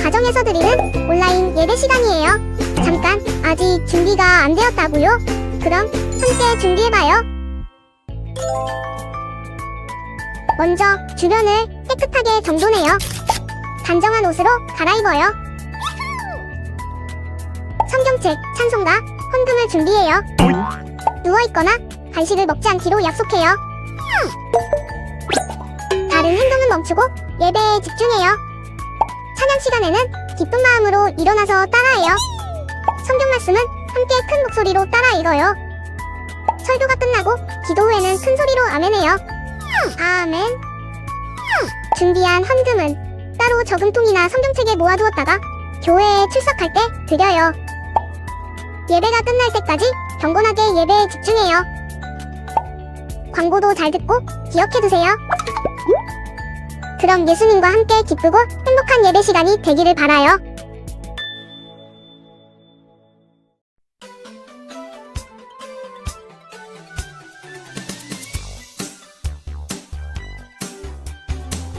가정에서 드리는 온라인 예배 시간이에요. 잠깐, 아직 준비가 안 되었다고요? 그럼 함께 준비해봐요. 먼저 주변을 깨끗하게 정돈해요. 단정한 옷으로 갈아입어요. 성경책, 찬송가, 헌금을 준비해요. 누워있거나 간식을 먹지 않기로 약속해요. 다른 행동은 멈추고 예배에 집중해요. 찬양 시간에는 기쁜 마음으로 일어나서 따라해요. 성경 말씀은 함께 큰 목소리로 따라 읽어요. 설교가 끝나고 기도 후에는 큰 소리로 아멘해요. 아멘. 준비한 헌금은 따로 저금통이나 성경책에 모아두었다가 교회에 출석할 때 드려요. 예배가 끝날 때까지 경건하게 예배에 집중해요. 광고도 잘 듣고 기억해두세요. 그럼 예수님과 함께 기쁘고 행복한 예배 시간이 되기를 바라요.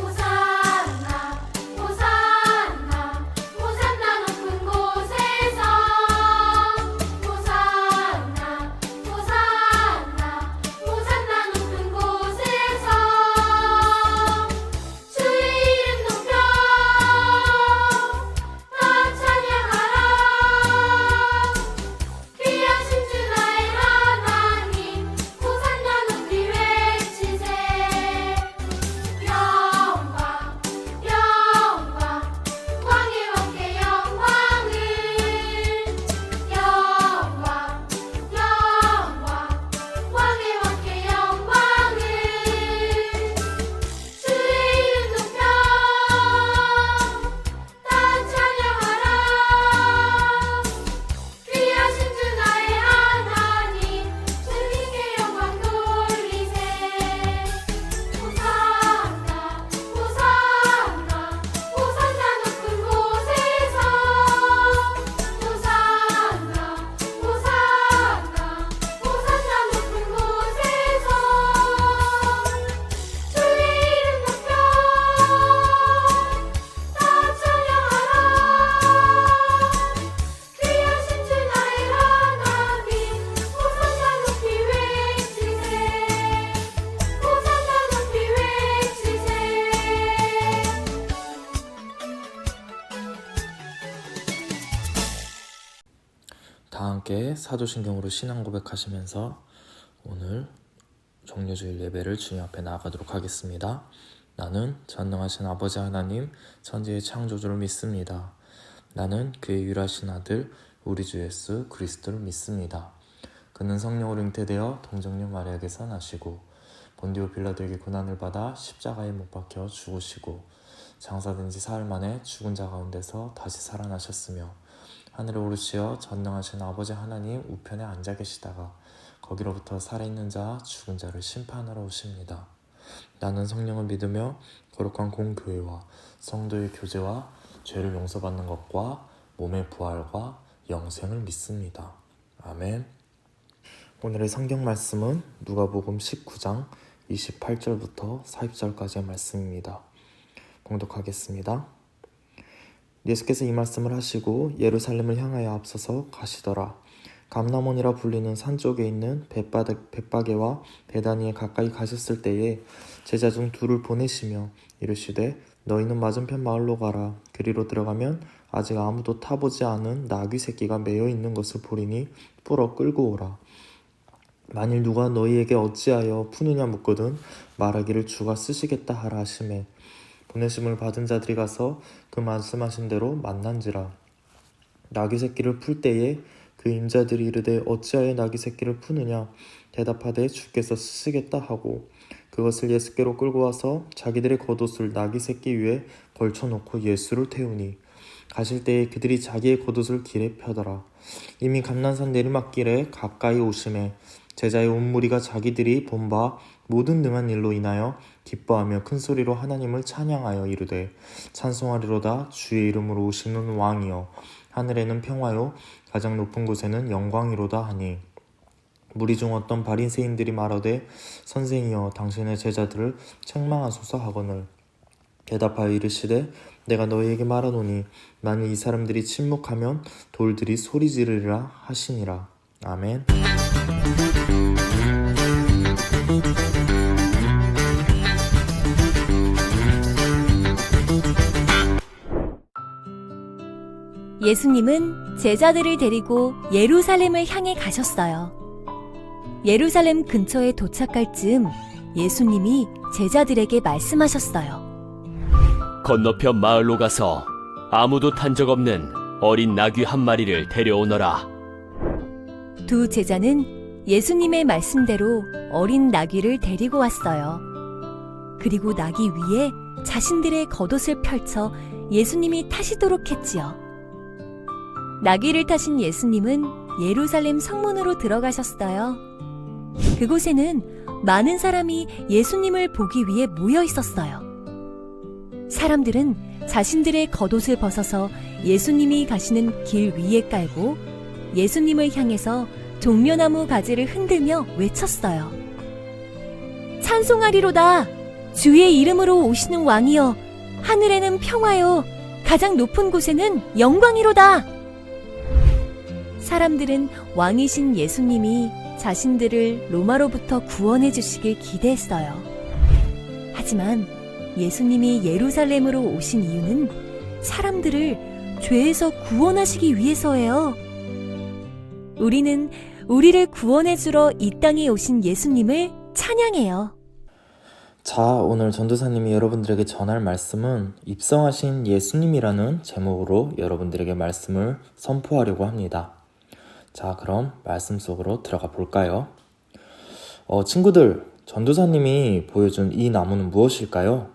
호산나 호산나 호산나 높은 곳에서 호산나 호산나 호산나 높은 곳에서 주의 이름 높여 다 찬양하라. 귀하신 주 나의 하나님 호산나 높이 외치세. 영광 영광 왕의 왕께 영광을 영광 영광 왕의 왕께 영광을 주의 이름 높여 다 찬양하라. 귀하신 주 나의 하나님 주님께 영광 돌리세. 호산나 호산나 호산나 높은 곳에서 호산나 호산나 호산나 높은 곳에서 주의 이름 높여 다 찬양하라. 귀하신 주 나의 하나님 호산나 높이 외치세. 호산나 높이 외치세. 다 함께 사도신경으로 신앙 고백하시면서 오늘 종려주일 예배를 주님 앞에 나아가도록 하겠습니다. 나는 전능하신 아버지 하나님 천지의 창조주를 믿습니다. 나는 그의 유일하신 아들 우리 주 예수 그리스도를 믿습니다. 그는 성령으로 잉태되어 동정녀 마리아에게서 나시고 본디오 빌라도에게 고난을 받아 십자가에 못 박혀 죽으시고 장사된 지 사흘 만에 죽은 자 가운데서 다시 살아나셨으며 하늘에 오르시어 전능하신 아버지 하나님 우편에 앉아 계시다가 거기로부터 살아있는 자 죽은 자를 심판하러 오십니다. 나는 성령을 믿으며 거룩한 공교회와 성도의 교제와 죄를 용서받는 것과 몸의 부활과 영생을 믿습니다. 아멘. 오늘의 성경 말씀은 누가복음 19장 28절부터 40절까지의 말씀입니다. 봉독하겠습니다. 예수께서 이 말씀을 하시고 예루살렘을 향하여 앞서서 가시더라. 감람원이라 불리는 산 쪽에 있는 벳바게와 베다니에 가까이 가셨을 때에 제자 중 둘을 보내시며 이르시되 너희는 맞은편 마을로 가라. 그리로 들어가면 아직 아무도 타보지 않은 나귀 새끼가 매여 있는 것을 보리니 풀어 끌고 오라. 만일 누가 너희에게 어찌하여 푸느냐 묻거든 말하기를 주가 쓰시겠다 하라 하시매 보내심을 받은 자들이 가서 그 말씀하신 대로 만난지라. 나귀 새끼를 풀 때에 그 임자들이 이르되 어찌하여 나귀 새끼를 푸느냐 대답하되 주께서 쓰시겠다 하고 그것을 예수께로 끌고 와서 자기들의 겉옷을 나귀 새끼 위에 걸쳐놓고 예수를 태우니 가실 때에 그들이 자기의 겉옷을 길에 펴더라. 이미 감난산 내리막길에 가까이 오심에 제자의 온 무리가 자기들이 본 바 모든 능한 일로 인하여 기뻐하며 큰 소리로 하나님을 찬양하여 이르되 찬송하리로다. 주의 이름으로 오시는 왕이여 하늘에는 평화요 가장 높은 곳에는 영광이로다 하니 무리 중 어떤 바리새인들이 말하되 선생이여 당신의 제자들을 책망하소서 하거늘 대답하여 이르시되 내가 너희에게 말하노니 만일 이 사람들이 침묵하면 돌들이 소리 지르리라 하시니라. 아멘. 예수님은 제자들을 데리고 예루살렘을 향해 가셨어요. 예루살렘 근처에 도착할 즈음 예수님이 제자들에게 말씀하셨어요. 건너편 마을로 가서 아무도 탄 적 없는 어린 나귀 한 마리를 데려오너라. 두 제자는 예수님의 말씀대로 어린 나귀를 데리고 왔어요. 그리고 나귀 위에 자신들의 겉옷을 펼쳐 예수님이 타시도록 했지요. 나귀를 타신 예수님은 예루살렘 성문으로 들어가셨어요. 그곳에는 많은 사람이 예수님을 보기 위해 모여 있었어요. 사람들은 자신들의 겉옷을 벗어서 예수님이 가시는 길 위에 깔고 예수님을 향해서 종려나무 가지를 흔들며 외쳤어요. 찬송하리로다! 주의 이름으로 오시는 왕이여! 하늘에는 평화요! 가장 높은 곳에는 영광이로다! 사람들은 왕이신 예수님이 자신들을 로마로부터 구원해 주시길 기대했어요. 하지만 예수님이 예루살렘으로 오신 이유는 사람들을 죄에서 구원하시기 위해서예요. 우리는 우리를 구원해 주러 이 땅에 오신 예수님을 찬양해요. 자, 오늘 전도사님이 여러분들에게 전할 말씀은 입성하신 예수님이라는 제목으로 여러분들에게 말씀을 선포하려고 합니다. 자, 그럼 말씀 속으로 들어가 볼까요? 친구들, 전도사님이 보여준 이 나무는 무엇일까요?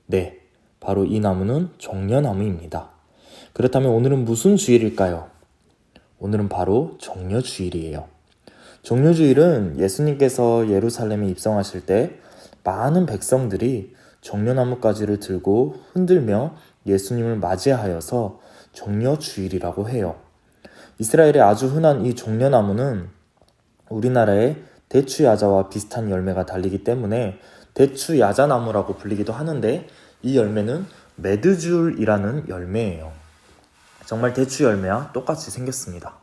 네, 바로 이 나무는 종려나무입니다. 그렇다면 오늘은 무슨 주일일까요? 오늘은 바로 종려주일이에요. 종려주일은 예수님께서 예루살렘에 입성하실 때 많은 백성들이 종려나무 가지를 들고 흔들며 예수님을 맞이하여서 종려주일이라고 해요. 이스라엘에 아주 흔한 이 종려나무는 우리나라의 대추야자와 비슷한 열매가 달리기 때문에 대추야자나무라고 불리기도 하는데 이 열매는 메드줄이라는 열매예요. 정말 대추 열매와 똑같이 생겼습니다.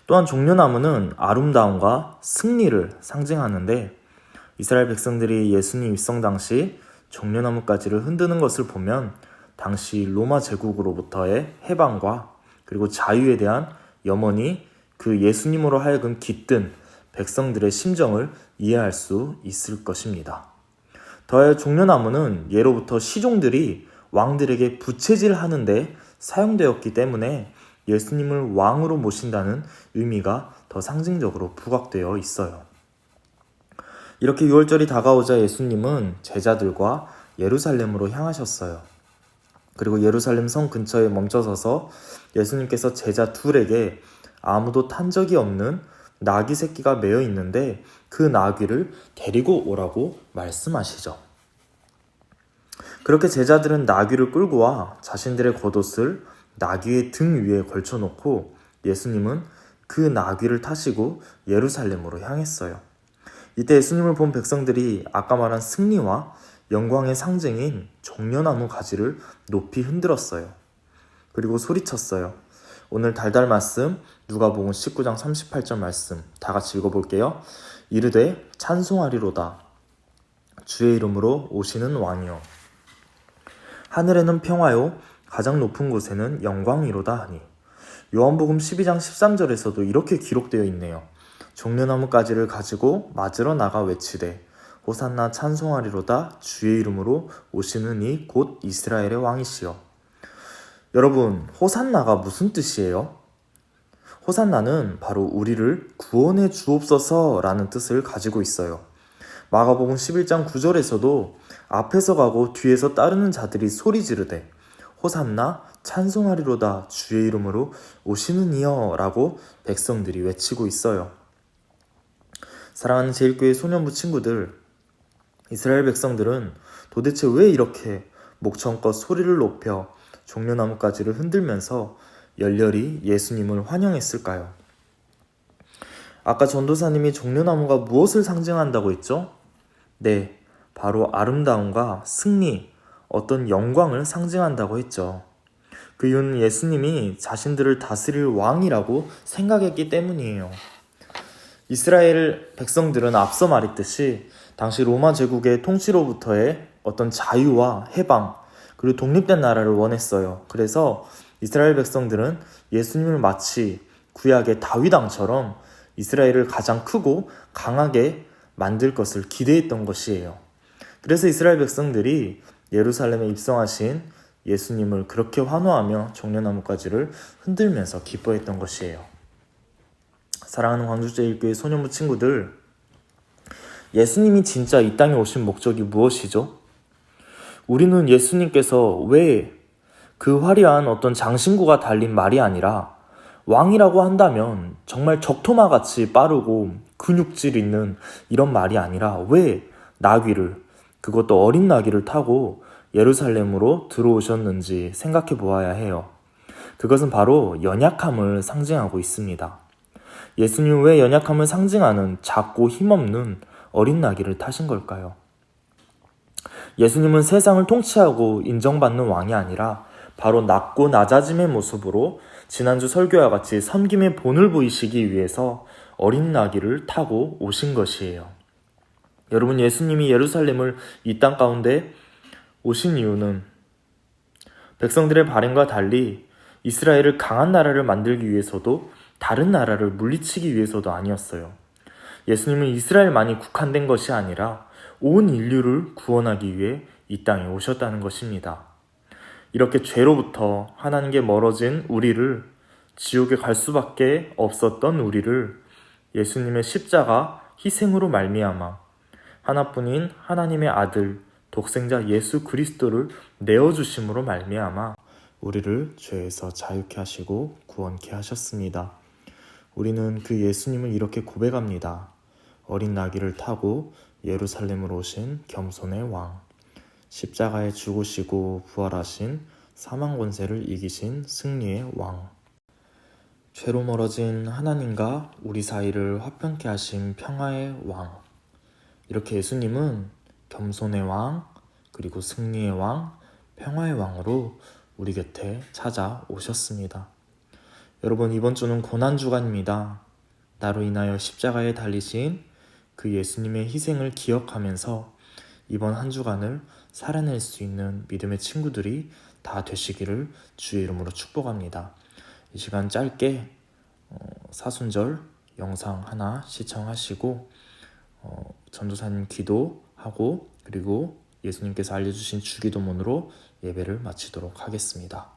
또한 종려나무는 아름다움과 승리를 상징하는데 이스라엘 백성들이 예수님 입성 당시 종려나무 가지를 흔드는 것을 보면 당시 로마 제국으로부터의 해방과 그리고 자유에 대한 염원이 그 예수님으로 하여금 깃든 백성들의 심정을 이해할 수 있을 것입니다. 더하여 종려나무는 예로부터 시종들이 왕들에게 부채질하는데 사용되었기 때문에 예수님을 왕으로 모신다는 의미가 더 상징적으로 부각되어 있어요. 이렇게 6월절이 다가오자 예수님은 제자들과 예루살렘으로 향하셨어요. 그리고 예루살렘 성 근처에 멈춰서서 예수님께서 제자 둘에게 아무도 탄 적이 없는 나귀 새끼가 매여 있는데 그 나귀를 데리고 오라고 말씀하시죠. 그렇게 제자들은 나귀를 끌고 와 자신들의 겉옷을 나귀의 등 위에 걸쳐놓고 예수님은 그 나귀를 타시고 예루살렘으로 향했어요. 이때 예수님을 본 백성들이 아까 말한 승리와 영광의 상징인 종려나무 가지를 높이 흔들었어요. 그리고 소리쳤어요. 오늘 달달 말씀 누가복음 19장 38절 말씀 다 같이 읽어볼게요. 이르되 찬송하리로다 주의 이름으로 오시는 왕이여 하늘에는 평화요 가장 높은 곳에는 영광이로다 하니. 요한복음 12장 13절에서도 이렇게 기록되어 있네요. 종려나무 가지를 가지고 맞으러 나가 외치되 호산나 찬송하리로다 주의 이름으로 오시는 이 곧 이스라엘의 왕이시여. 여러분, 호산나가 무슨 뜻이에요? 호산나는 바로 우리를 구원해 주옵소서라는 뜻을 가지고 있어요. 마가복음 11장 9절에서도 앞에서 가고 뒤에서 따르는 자들이 소리 지르되 호산나 찬송하리로다 주의 이름으로 오시는 이여 라고 백성들이 외치고 있어요. 사랑하는 제일교회 소년부 친구들, 이스라엘 백성들은 도대체 왜 이렇게 목청껏 소리를 높여 종려나무 가지를 흔들면서 열렬히 예수님을 환영했을까요? 아까 전도사님이 종려나무가 무엇을 상징한다고 했죠? 네, 바로 아름다움과 승리, 어떤 영광을 상징한다고 했죠. 그 이유는 예수님이 자신들을 다스릴 왕이라고 생각했기 때문이에요. 이스라엘 백성들은 앞서 말했듯이 당시 로마 제국의 통치로부터의 어떤 자유와 해방, 그리고 독립된 나라를 원했어요. 그래서 이스라엘 백성들은 예수님을 마치 구약의 다윗 왕처럼 이스라엘을 가장 크고 강하게 만들 것을 기대했던 것이에요. 그래서 이스라엘 백성들이 예루살렘에 입성하신 예수님을 그렇게 환호하며 종려나무가지를 흔들면서 기뻐했던 것이에요. 사랑하는 광주제일교회 소년부 친구들, 예수님이 진짜 이 땅에 오신 목적이 무엇이죠? 우리는 예수님께서 왜 그 화려한 어떤 장신구가 달린 말이 아니라 왕이라고 한다면 정말 적토마같이 빠르고 근육질 있는 이런 말이 아니라 왜 나귀를, 그것도 어린 나귀를 타고 예루살렘으로 들어오셨는지 생각해 보아야 해요. 그것은 바로 연약함을 상징하고 있습니다. 예수님은 왜 연약함을 상징하는 작고 힘없는 어린 나귀를 타신 걸까요? 예수님은 세상을 통치하고 인정받는 왕이 아니라 바로 낮고 낮아짐의 모습으로 지난주 설교와 같이 섬김의 본을 보이시기 위해서 어린 나귀를 타고 오신 것이에요. 여러분, 예수님이 예루살렘을 이 땅 가운데 오신 이유는 백성들의 바램과 달리 이스라엘을 강한 나라를 만들기 위해서도 다른 나라를 물리치기 위해서도 아니었어요. 예수님은 이스라엘만이 국한된 것이 아니라 온 인류를 구원하기 위해 이 땅에 오셨다는 것입니다. 이렇게 죄로부터 하나님께 멀어진 우리를, 지옥에 갈 수밖에 없었던 우리를 예수님의 십자가 희생으로 말미암아 하나뿐인 하나님의 아들 독생자 예수 그리스도를 내어주심으로 말미암아 우리를 죄에서 자유케 하시고 구원케 하셨습니다. 우리는 그 예수님을 이렇게 고백합니다. 어린 나귀를 타고 예루살렘으로 오신 겸손의 왕, 십자가에 죽으시고 부활하신 사망 권세를 이기신 승리의 왕, 죄로 멀어진 하나님과 우리 사이를 화평케 하신 평화의 왕. 이렇게 예수님은 겸손의 왕, 그리고 승리의 왕, 평화의 왕으로 우리 곁에 찾아오셨습니다. 여러분, 이번 주는 고난주간입니다. 나로 인하여 십자가에 달리신 그 예수님의 희생을 기억하면서 이번 한 주간을 살아낼 수 있는 믿음의 친구들이 다 되시기를 주의 이름으로 축복합니다. 이 시간 짧게 사순절 영상 하나 시청하시고 전도사님 기도하고 그리고 예수님께서 알려주신 주기도문으로 예배를 마치도록 하겠습니다.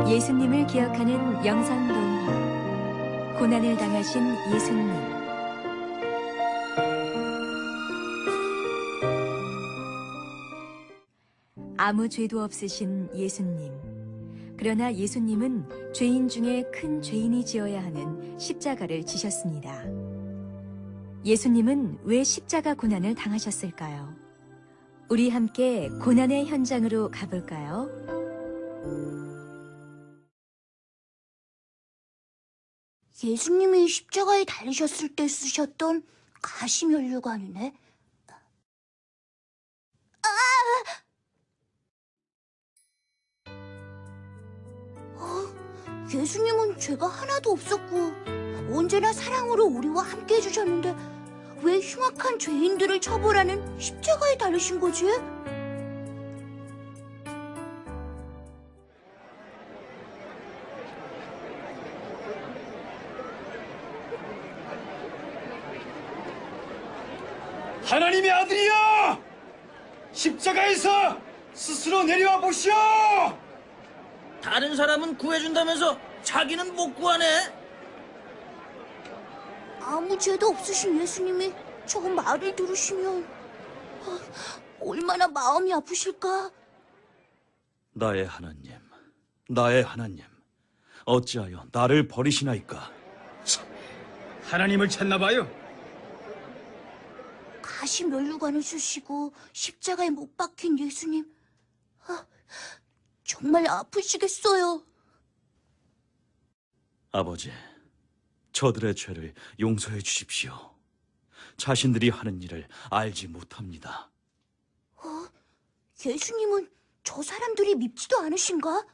예수님을 기억하는 영상 동화. 고난을 당하신 예수님. 아무 죄도 없으신 예수님. 그러나 예수님은 죄인 중에 큰 죄인이 지어야 하는 십자가를 지셨습니다. 예수님은 왜 십자가 고난을 당하셨을까요? 우리 함께 고난의 현장으로 가볼까요? 예수님이 십자가에 달리셨을 때 쓰셨던 가시면류관이네. 예수님은 죄가 하나도 없었고 언제나 사랑으로 우리와 함께 해주셨는데 왜 흉악한 죄인들을 처벌하는 십자가에 달리신 거지? 하나님의 아들이여! 십자가에서 스스로 내려와 보시오! 다른 사람은 구해준다면서 자기는 못 구하네? 아무 죄도 없으신 예수님이 저 말을 들으시면 얼마나 마음이 아프실까? 나의 하나님, 나의 하나님, 어찌하여 나를 버리시나이까? 하나님을 찾나봐요. 가시면류관을 쓰시고 십자가에 못 박힌 예수님, 정말 아프시겠어요. 아버지, 저들의 죄를 용서해 주십시오. 자신들이 하는 일을 알지 못합니다. 예수님은 저 사람들이 밉지도 않으신가?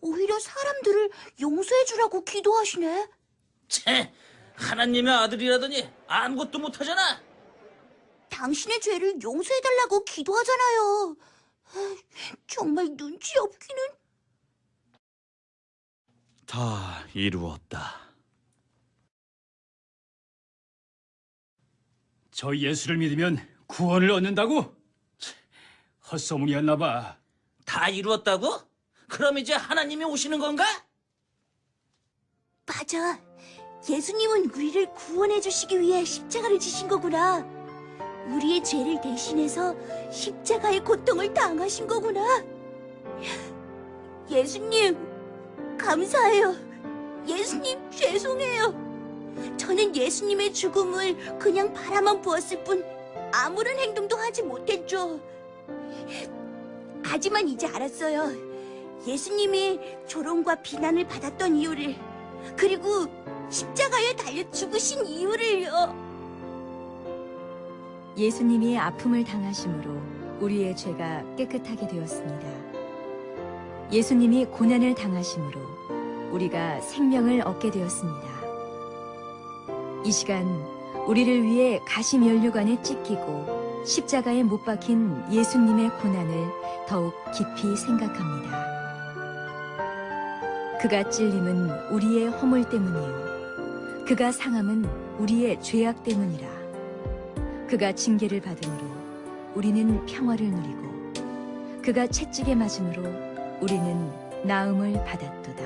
오히려 사람들을 용서해 주라고 기도하시네. 채, 하나님의 아들이라더니 아무것도 못하잖아. 당신의 죄를 용서해 달라고 기도하잖아요. 정말 눈치 없기는. 다 이루었다. 저 예수를 믿으면 구원을 얻는다고? 헛소문이었나 봐. 다 이루었다고? 그럼 이제 하나님이 오시는 건가? 맞아. 예수님은 우리를 구원해 주시기 위해 십자가를 지신 거구나. 우리의 죄를 대신해서 십자가의 고통을 당하신 거구나. 예수님, 감사해요. 예수님, 죄송해요. 저는 예수님의 죽음을 그냥 바라만 보았을 뿐 아무런 행동도 하지 못했죠. 하지만 이제 알았어요. 예수님이 조롱과 비난을 받았던 이유를, 그리고 십자가에 달려 죽으신 이유를요. 예수님이 아픔을 당하심으로 우리의 죄가 깨끗하게 되었습니다. 예수님이 고난을 당하심으로 우리가 생명을 얻게 되었습니다. 이 시간 우리를 위해 가시면류관에 찢기고 십자가에 못 박힌 예수님의 고난을 더욱 깊이 생각합니다. 그가 찔림은 우리의 허물 때문이요, 그가 상함은 우리의 죄악 때문이라. 그가 징계를 받음으로 우리는 평화를 누리고, 그가 채찍에 맞음으로 우리는 나음을 받았도다.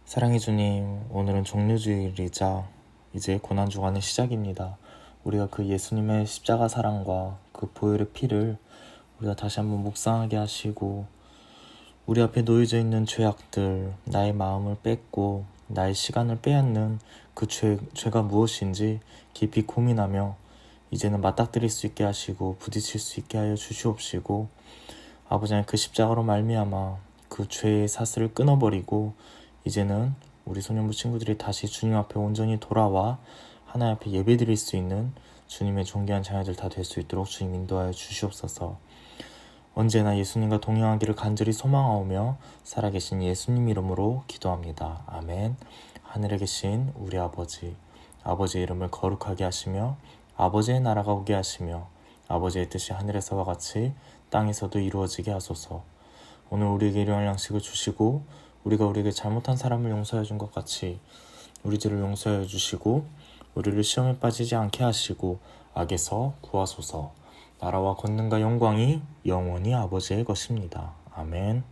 사랑해 주님, 오늘은 종료주일이자 이제 고난주간의 시작입니다. 우리가 그 예수님의 십자가 사랑과 그 보혈의 피를 우리가 다시 한번 묵상하게 하시고, 우리 앞에 놓여져 있는 죄악들, 나의 마음을 뺏고 나의 시간을 빼앗는 그 죄가 무엇인지 깊이 고민하며 이제는 맞닥뜨릴 수 있게 하시고 부딪힐 수 있게 하여 주시옵시고, 아버지 하나님, 그 십자가로 말미암아 그 죄의 사슬을 끊어버리고 이제는 우리 소년부 친구들이 다시 주님 앞에 온전히 돌아와 하나님 앞에 예배드릴 수 있는 주님의 존귀한 자녀들 다 될 수 있도록 주님 인도하여 주시옵소서. 언제나 예수님과 동행하기를 간절히 소망하오며 살아계신 예수님 이름으로 기도합니다. 아멘. 하늘에 계신 우리 아버지, 아버지의 이름을 거룩하게 하시며 아버지의 나라가 오게 하시며 아버지의 뜻이 하늘에서와 같이 땅에서도 이루어지게 하소서. 오늘 우리에게 일용할 양식을 주시고, 우리가 우리에게 잘못한 사람을 용서해 준 것 같이 우리 죄를 용서해 주시고, 우리를 시험에 빠지지 않게 하시고 악에서 구하소서. 나라와 권능과 영광이 영원히 아버지의 것입니다. 아멘.